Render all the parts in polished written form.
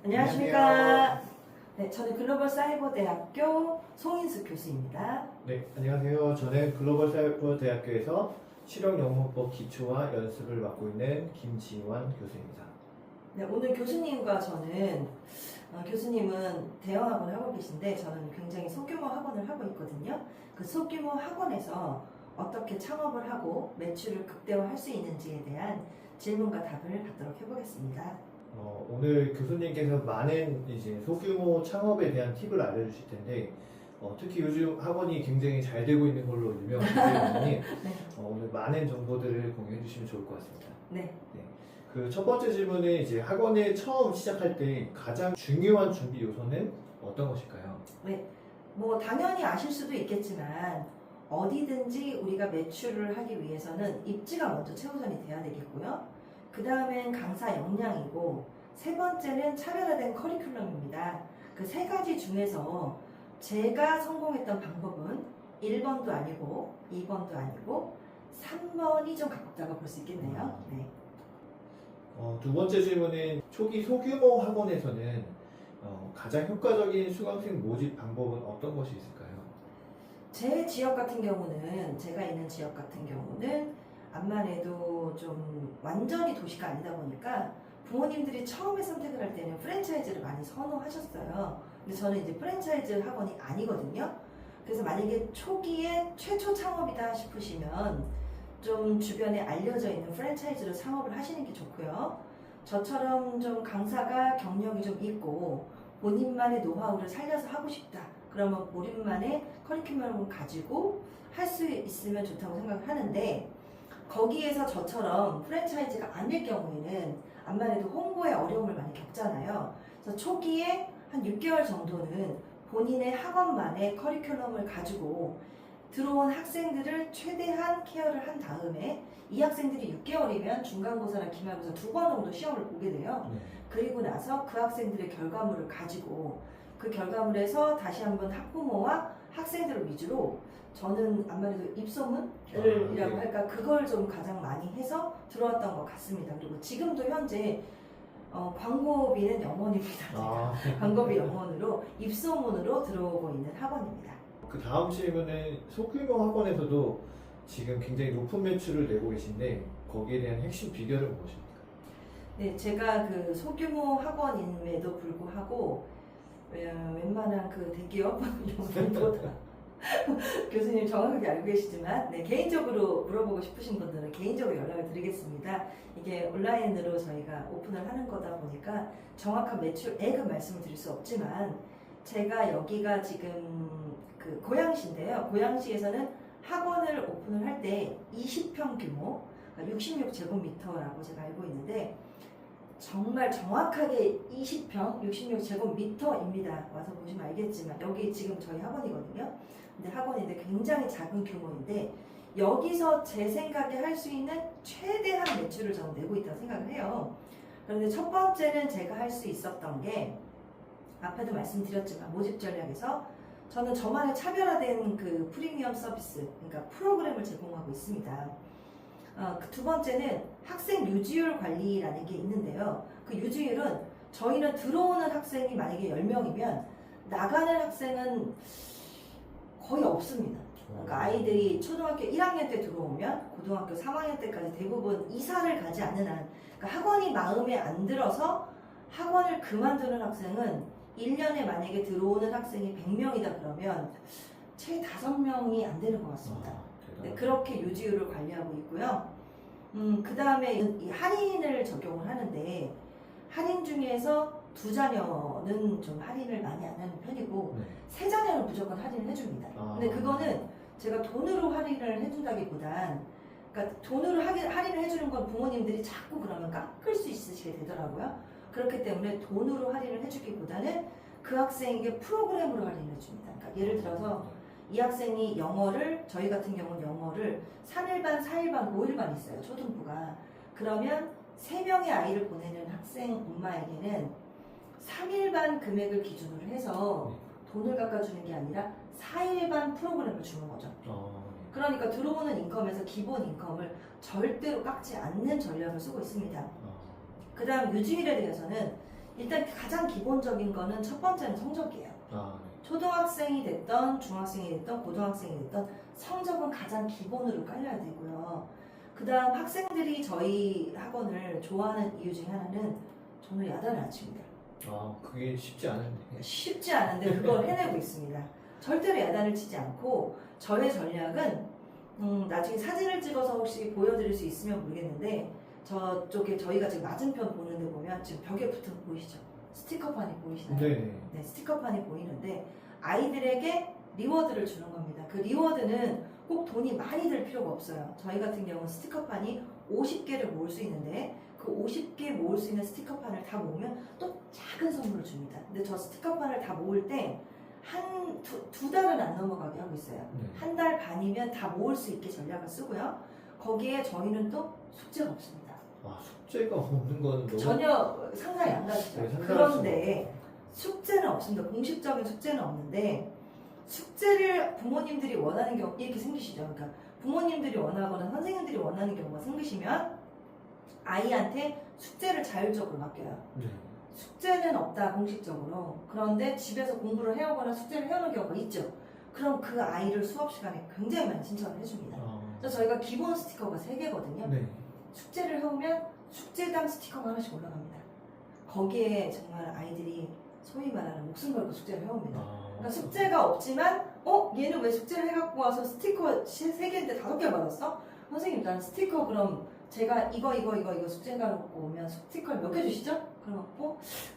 안녕하십니까. 네, 저는 글로벌사이버대학교 송인숙 교수입니다. 네, 안녕하세요. 저는 글로벌사이버대학교에서 실용영문법 기초와 연습을 맡고 있는 김지환 교수입니다. 네, 오늘 교수님과 저는 교수님은 대형학원을 하고 계신데 저는 굉장히 소규모 학원을 하고 있거든요. 그 소규모 학원에서 어떻게 창업을 하고 매출을 극대화할 수 있는지에 대한 질문과 답을 받도록 해보겠습니다. 오늘 교수님께서 많은 이제 소규모 창업에 대한 팁을 알려주실 텐데 특히 요즘 학원이 굉장히 잘 되고 있는 걸로 유명하기 때문에 네. 오늘 많은 정보들을 공유해 주시면 좋을 것 같습니다. 네. 그 첫 번째 질문은 이제 학원을 처음 시작할 때 가장 중요한 준비 요소는 어떤 것일까요? 네. 뭐 당연히 아실 수도 있겠지만 어디든지 우리가 매출을 하기 위해서는 입지가 먼저 최우선이 돼야 되겠고요. 그 다음엔 강사 역량이고 세 번째는 차별화된 커리큘럼입니다. 그 세 가지 중에서 제가 성공했던 방법은 1번도 아니고 2번도 아니고 3번이 좀 가깝다고 볼 수 있겠네요. 네. 두 번째 질문은 초기 소규모 학원에서는 가장 효과적인 수강생 모집 방법은 어떤 것이 있을까요? 제 지역 같은 경우는 제가 있는 지역 같은 경우는 암만 해도 좀 완전히 도시가 아니다 보니까 부모님들이 처음에 선택을 할 때는 프랜차이즈를 많이 선호하셨어요. 근데 저는 이제 프랜차이즈 학원이 아니거든요. 그래서 만약에 초기에 최초 창업이다 싶으시면 좀 주변에 알려져 있는 프랜차이즈로 창업을 하시는 게 좋고요. 저처럼 좀 강사가 경력이 좀 있고 본인만의 노하우를 살려서 하고 싶다. 그러면 본인만의 커리큘럼을 가지고 할 수 있으면 좋다고 생각을 하는데 거기에서 저처럼 프랜차이즈가 아닐 경우에는 암만 해도 홍보에 어려움을 많이 겪잖아요. 그래서 초기에 한 6개월 정도는 본인의 학원만의 커리큘럼을 가지고 들어온 학생들을 최대한 케어를 한 다음에 이 학생들이 6개월이면 중간고사나 기말고사 2번 정도 시험을 보게 돼요. 그리고 나서 그 학생들의 결과물을 가지고 그 결과물에서 다시 한번 학부모와 학생들을 위주로 저는 암만 해도 입소문이라고 할까 그걸 좀 가장 많이 해서 들어왔던 것 같습니다. 그리고 지금도 현재 광고비는 0원입니다. 광고비 0원으로 입소문으로 들어오고 있는 학원입니다. 그 다음 질문은 소규모 학원에서도 지금 굉장히 높은 매출을 내고 계신데 거기에 대한 핵심 비결은 무엇입니까? 네, 제가 그 소규모 학원임에도 불구하고 웬만한 그 대기업 연봉보다 교수님 정확하게 알고 계시지만 네, 개인적으로 물어보고 싶으신 분들은 개인적으로 연락을 드리겠습니다. 이게 온라인으로 저희가 오픈을 하는 거다 보니까 정확한 매출액은 말씀을 드릴 수 없지만 제가 여기가 지금 그 고양시인데요. 고양시에서는 학원을 오픈을 할 때 20평 규모, 66제곱미터라고 제가 알고 있는데 정말 정확하게 20평, 66제곱미터입니다. 와서 보시면 알겠지만 여기 지금 저희 학원이거든요. 근데 학원인데 굉장히 작은 규모인데 여기서 제 생각에 할 수 있는 최대한 매출을 저는 내고 있다고 생각을 해요. 그런데 첫 번째는 제가 할 수 있었던 게 앞에도 말씀드렸지만 모집 전략에서 저는 저만의 차별화된 그 프리미엄 서비스, 그러니까 프로그램을 제공하고 있습니다. 그 두 번째는 학생 유지율 관리라는 게 있는데요. 그 유지율은 저희는 들어오는 학생이 만약에 10명이면 나가는 학생은 거의 없습니다. 그러니까 아이들이 초등학교 1학년 때 들어오면 고등학교 3학년 때까지 대부분 이사를 가지 않는 한 그러니까 학원이 마음에 안 들어서 학원을 그만두는 학생은 1년에 만약에 들어오는 학생이 100명이다 그러면 최 5명이 안 되는 것 같습니다. 네, 그렇게 유지율을 관리하고 있고요. 그 다음에 이 할인을 적용을 하는데 할인 중에서 2자녀는 좀 할인을 많이 안 하는 편이고 3자녀는 무조건 할인을 해줍니다. 근데 그거는 제가 돈으로 할인을 해준다기보단 그러니까 돈으로 할인을 해주는 건 부모님들이 자꾸 그러면 깎을 수 있으시게 되더라고요. 그렇기 때문에 돈으로 할인을 해주기보다는 그 학생에게 프로그램으로 할인을 줍니다. 그러니까 예를 들어서 이 학생이 영어를 저희 같은 경우는 영어를 3일반, 4일반, 5일반 있어요. 초등부가. 그러면 3명의 아이를 보내는 학생 엄마에게는 3일반 금액을 기준으로 해서 돈을 깎아주는 게 아니라 4일반 프로그램을 주는 거죠. 그러니까 들어오는 인컴에서 기본 인컴을 절대로 깎지 않는 전략을 쓰고 있습니다. 그 다음 유지율에 대해서는 일단 가장 기본적인 거는 첫 번째는 성적이에요. 아, 초등학생이 됐던 중학생이 됐던 고등학생이 됐던 성적은 가장 기본으로 깔려야 되고요. 그 다음 학생들이 저희 학원을 좋아하는 이유 중에 하나는 저는 야단을 안 칩니다. 그게 쉽지 않은데. 쉽지 않은데 그걸 해내고 있습니다. 절대로 야단을 치지 않고 저의 전략은 나중에 사진을 찍어서 혹시 보여드릴 수 있으면 모르겠는데 저쪽에 저희가 지금 맞은편 보는데 보면 지금 벽에 붙은 거 보이시죠? 스티커판이 보이시나요? 네네. 네, 스티커판이 보이는데 아이들에게 리워드를 주는 겁니다. 그 리워드는 꼭 돈이 많이 들 필요가 없어요. 저희 같은 경우는 스티커판이 50개를 모을 수 있는데 그 50개 모을 수 있는 스티커판을 다 모으면 또 작은 선물을 줍니다. 근데 저 스티커판을 다 모을 때 두 달은 안 넘어가게 하고 있어요. 네. 한 달 반이면 다 모을 수 있게 전략을 쓰고요. 거기에 저희는 또 숙제가 없습니다. 숙제가 없는 건 너무 전혀 상상이 안 가시죠? 네, 상상할 그런데 숙제는 없습니다. 공식적인 숙제는 없는데 숙제를 부모님들이 원하는 경우 이렇게 생기시죠. 그러니까 부모님들이 원하거나 선생님들이 원하는 경우가 생기시면 아이한테 숙제를 자율적으로 맡겨요. 네. 숙제는 없다 공식적으로. 그런데 집에서 공부를 해오거나 숙제를 해오는 경우가 있죠. 그럼 그 아이를 수업 시간에 굉장히 많이 신청을 해줍니다. 그래서 저희가 기본 스티커가 3개거든요. 네. 숙제를 해오면 숙제당 스티커가 하나씩 올라갑니다. 거기에 정말 아이들이 소위 말하는 목숨 걸고 숙제를 해옵니다. 그러니까 숙제가 없지만 얘는 왜 숙제를 해갖고 와서 스티커 3개인데 5개 받았어? 선생님 난 스티커 그럼 제가 이거 숙제 가놓고 오면 스티커를 몇 개 주시죠? 그럼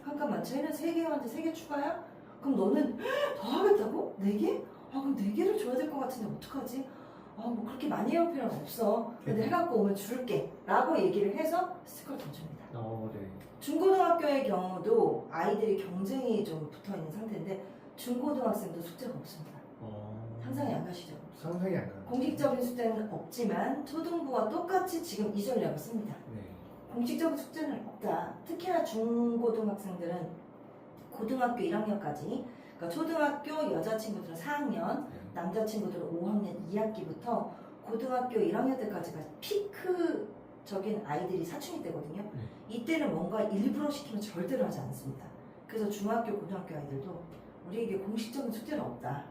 잠깐만 쟤는 3개한테 3개 추가야? 그럼 너는 더 하겠다고? 4개? 그럼 4개를 줘야 될 것 같은데 어떡하지? 뭐 그렇게 많이 해올 필요는 없어. 근데 해갖고 오면 줄게 라고 얘기를 해서 스티커를 더 줍니다. 네. 중고등학교의 경우도 아이들이 경쟁이 좀 붙어있는 상태인데 중고등학생도 숙제가 없습니다. 상상이 안 가시죠? 상상이 안 가요. 공식적인 숙제는 없지만 초등부와 똑같이 지금 이 전략을 씁니다. 네. 공식적인 숙제는 없다. 특히나 중고등학생들은 고등학교 1학년까지 그러니까 초등학교 여자친구들은 4학년 남자친구들은 5학년 2학기부터 고등학교 1학년 때까지가 피크적인 아이들이 사춘기 때거든요. 이때는 뭔가 일부러 시키면 절대로 하지 않습니다. 그래서 중학교, 고등학교 아이들도 우리에게 공식적인 숙제는 없다.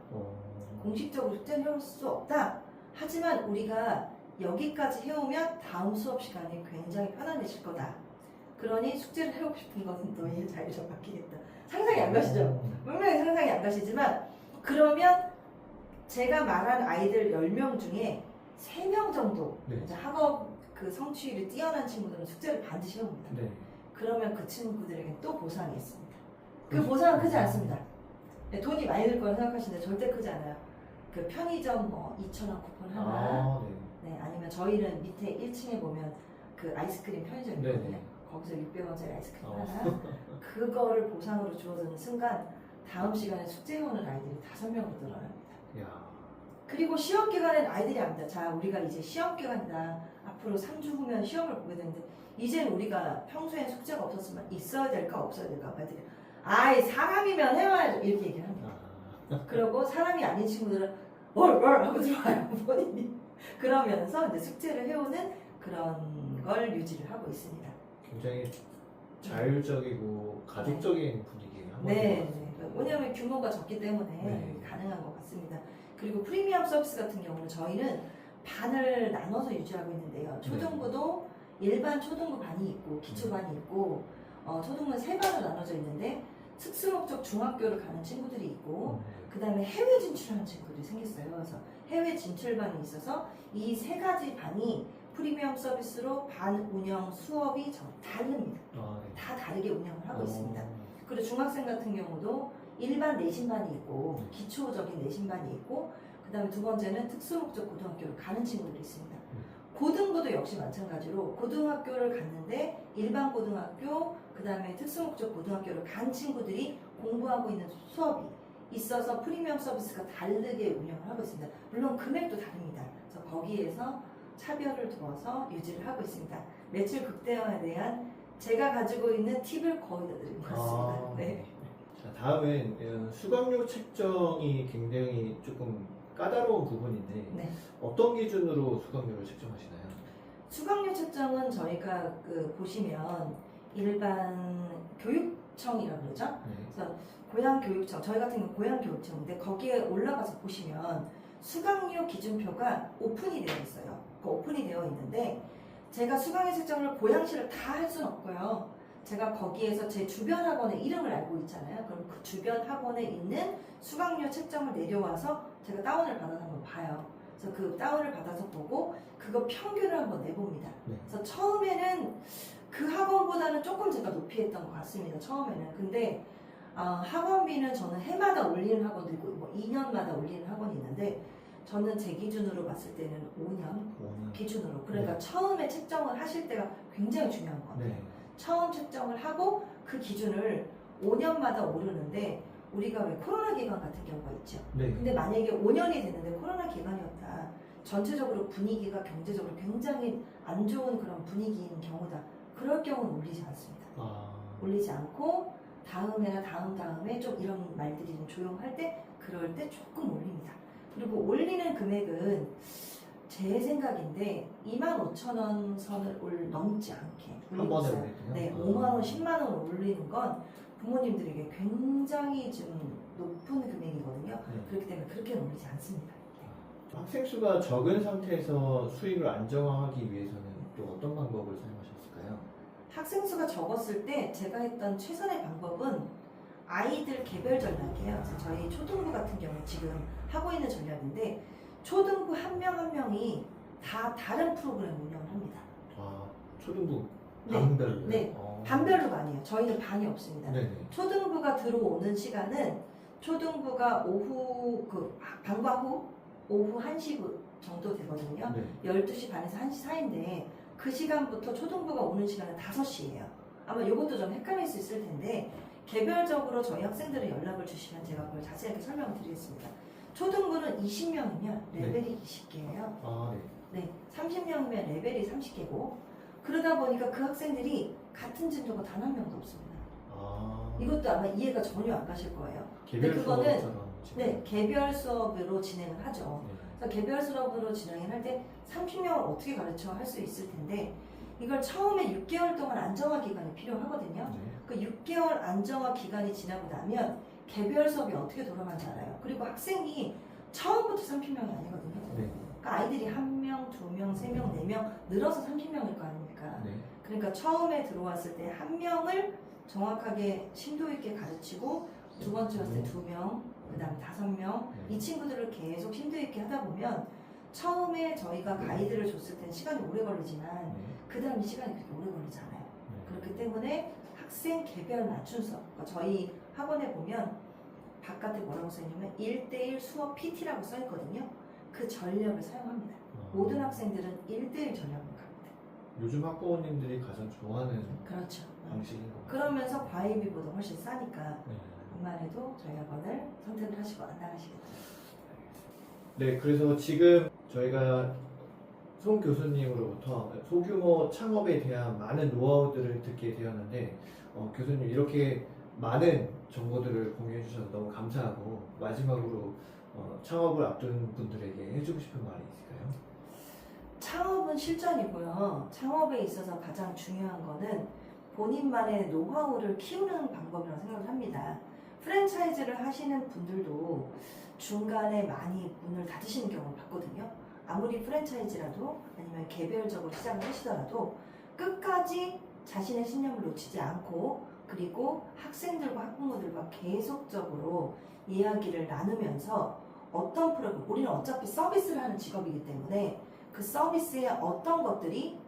공식적으로 숙제를 해올 수 없다. 하지만 우리가 여기까지 해오면 다음 수업 시간이 굉장히 편안해질 거다. 그러니 숙제를 해오고 싶은 것은 너희의 자유로 바뀌겠다. 상상이 안 가시죠? 분명히 상상이 안 가시지만 그러면 제가 말한 아이들 10명 중에 3명 정도 이제 학업 그 성취율이 뛰어난 친구들은 숙제를 반드시 해옵니다. 네. 그러면 그 친구들에게 또 보상이 있습니다. 그 보상은 크지 않습니다. 네, 돈이 많이 들 거라 생각하시는데 절대 크지 않아요. 그 편의점 2,000원 쿠폰 하나, 네, 아니면 저희는 밑에 1층에 보면 그 아이스크림 편의점 있거든요. 거기서 600원짜리 아이스크림 하나, 그거를 보상으로 주어주는 순간 다음 시간에 숙제해오는 아이들이 5명으로 늘어납니다. 그리고 시험 기간엔 아이들이 압니다. 자, 우리가 이제 시험 기간이다. 앞으로 3주 후면 시험을 보게 되는데 이제는 우리가 평소엔 숙제가 없었지만 있어야 될까 없어야 될까 아이들이 사람이면 해와야죠 이렇게 얘기를 합니다. 그리고 사람이 아닌 친구들은 뭘 하고 들어와요 본인이. 그러면서 이제 숙제를 해오는 그런 걸 유지를 하고 있습니다. 굉장히 자율적이고 가족적인 분위기의 학원인 네, 것 같습니다. 왜냐하면 규모가 적기 때문에 가능한 것 같습니다. 그리고 프리미엄 서비스 같은 경우는 저희는 반을 나눠서 유지하고 있는데요. 초등부도 일반 초등부 반이 있고 기초반이 있고 초등부는 3반으로 나눠져 있는데 특수목적 중학교를 가는 친구들이 있고 그 다음에 해외 진출하는 친구들이 생겼어요. 그래서 해외 진출반이 있어서 이 3가지 반이 프리미엄 서비스로 반 운영 수업이 다릅니다. 다 다르게 운영을 하고 있습니다. 그리고 중학생 같은 경우도 일반 내신반이 있고 기초적인 내신반이 있고 그 다음에 두 번째는 특수목적 고등학교를 가는 친구들이 있습니다. 고등부도 역시 마찬가지로 고등학교를 갔는데 일반 고등학교 그 다음에 특수목적 고등학교를 간 친구들이 공부하고 있는 수업이 있어서 프리미엄 서비스가 다르게 운영을 하고 있습니다. 물론 금액도 다릅니다. 그래서 거기에서 차별을 두어서 유지를 하고 있습니다. 매출 극대화에 대한 제가 가지고 있는 팁을 거의 다 드린 것 같습니다. 네. 자, 다음은 수강료 책정이 굉장히 조금 까다로운 부분인데 어떤 기준으로 수강료를 책정하시나요? 수강료 책정은 저희가 보시면 일반 교육청이라고 그러죠. 네. 그래서 고양교육청, 저희 같은 경우 고양교육청인데 거기에 올라가서 보시면 수강료 기준표가 오픈이 되어 있어요. 그 오픈이 되어 있는데 제가 수강료 책정을 고양시를 다 할 수는 없고요. 제가 거기에서 제 주변 학원의 이름을 알고 있잖아요. 그럼 그 주변 학원에 있는 수강료 책정을 내려와서 제가 다운을 받아서 한번 봐요. 그래서 그 다운을 받아서 보고 그거 평균을 한번 내봅니다. 네. 그래서 처음에는 그 학원보다는 조금 제가 높이 했던 것 같습니다. 처음에는. 근데 학원비는 저는 해마다 올리는 학원도 있고 뭐 2년마다 올리는 학원이 있는데 저는 제 기준으로 봤을 때는 5년 기준으로. 그러니까 네. 처음에 책정을 하실 때가 굉장히 중요한 것 같아요. 네. 처음 책정을 하고 그 기준을 5년마다 오르는데 우리가 왜 코로나 기간 같은 경우가 있죠. 네. 근데 만약에 5년이 됐는데 코로나 기간이었다. 전체적으로 분위기가 경제적으로 굉장히 안 좋은 그런 분위기인 경우다. 그럴 경우는 올리지 않습니다. 올리지 않고 다음에나 다음에 좀 이런 말들이 좀 조용할 때 그럴 때 조금 올립니다. 그리고 올리는 금액은 제 생각인데 25,000원 선을 넘지 않게 한 번에 올리고 있어요. 올리고요. 네, 5만원, 10만원 올리는 건 부모님들에게 굉장히 좀 높은 금액이거든요. 네. 그렇기 때문에 그렇게 올리지 않습니다. 학생 수가 적은 상태에서 수익을 안정화하기 위해서는 또 어떤 방법을 사용하셨을까요? 학생 수가 적었을 때 제가 했던 최선의 방법은 아이들 개별 전략이에요. 그래서 저희 초등부 같은 경우 지금 하고 있는 전략인데 초등부 한 명 한 명이 다 다른 프로그램 운영을 합니다. 초등부 네. 반별로요? 네. 반별로가 아니에요. 저희는 반이 없습니다. 네네. 초등부가 들어오는 시간은 초등부가 오후 방과 후 오후 1시 정도 되거든요. 네. 12시 반에서 1시 사이인데 그 시간부터 초등부가 오는 시간은 5시예요. 아마 이것도 좀 헷갈릴 수 있을 텐데 개별적으로 저희 학생들의 연락을 주시면 제가 그걸 자세하게 설명을 드리겠습니다. 초등부는 20명이면 레벨이 20개예요. 네, 30명이면 레벨이 30개고 그러다 보니까 그 학생들이 같은 진도가 단 한 명도 없습니다. 이것도 아마 이해가 전혀 안 가실 거예요. 개별 그거는 수업처럼 네, 개별 수업으로 진행을 하죠. 네. 그래서 개별 수업으로 진행을 할 때 30명을 어떻게 가르쳐 할 수 있을 텐데 이걸 처음에 6개월 동안 안정화 기간이 필요하거든요. 네. 그 6개월 안정화 기간이 지나고 나면 개별 수업이 어떻게 돌아가는지 알아요. 그리고 학생이 처음부터 30명이 아니거든요. 네. 그러니까 아이들이 1명, 2명, 3명, 4명 늘어서 30명일 거 아닙니까? 네. 그러니까 처음에 들어왔을 때 1명을 정확하게 심도 있게 가르치고 두 번째 왔을 때 2명, 그 다음 5명 네. 이 친구들을 계속 심도 있게 하다 보면 처음에 저희가 가이드를 줬을 땐 시간이 오래 걸리지만 네. 그 다음 시간이 그렇게 오래 걸리지 않아요. 네. 그렇기 때문에 학생 개별 맞춤 수업, 그러니까 저희 학원에 보면 바깥에 뭐라고 써있냐면 1대1 수업 PT라고 써있거든요. 그 전략을 사용합니다. 모든 학생들은 1대1 전략을 갑니다. 요즘 학부모님들이 가장 좋아하는 그렇죠. 방식인 것 같아요. 그러면서 과외비보다 훨씬 싸니까 네. 웬만해도 저희 학원을 선택을 하시고 안 나가시겠죠. 네, 그래서 지금 저희가 송 교수님으로부터 소규모 창업에 대한 많은 노하우들을 듣게 되었는데 교수님 이렇게 많은 정보들을 공유해 주셔서 너무 감사하고 마지막으로 창업을 앞둔 분들에게 해주고 싶은 말이 있을까요? 창업은 실전이고요. 창업에 있어서 가장 중요한 거는 본인만의 노하우를 키우는 방법이라고 생각을 합니다. 프랜차이즈를 하시는 분들도 중간에 많이 문을 닫으시는 경우를 봤거든요. 아무리 프랜차이즈라도 아니면 개별적으로 시작을 하시더라도 끝까지 자신의 신념을 놓치지 않고 그리고 학생들과 학부모들과 계속적으로 이야기를 나누면서 어떤 프로그램, 우리는 어차피 서비스를 하는 직업이기 때문에 그 서비스의 어떤 것들이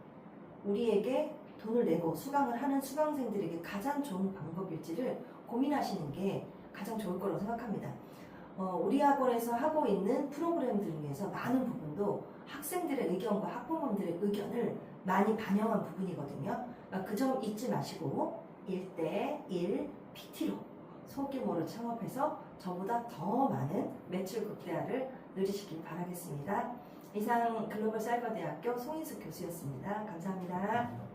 우리에게 돈을 내고 수강을 하는 수강생들에게 가장 좋은 방법일지를 고민하시는 게 가장 좋을 거라고 생각합니다. 우리 학원에서 하고 있는 프로그램들 중에서 많은 부분도 학생들의 의견과 학부모님들의 의견을 많이 반영한 부분이거든요. 그 점 잊지 마시고 1대1 PT로 소규모로 창업해서 저보다 더 많은 매출 극대화를 누리시길 바라겠습니다. 이상 글로벌 사이버대학교 송인숙 교수였습니다. 감사합니다.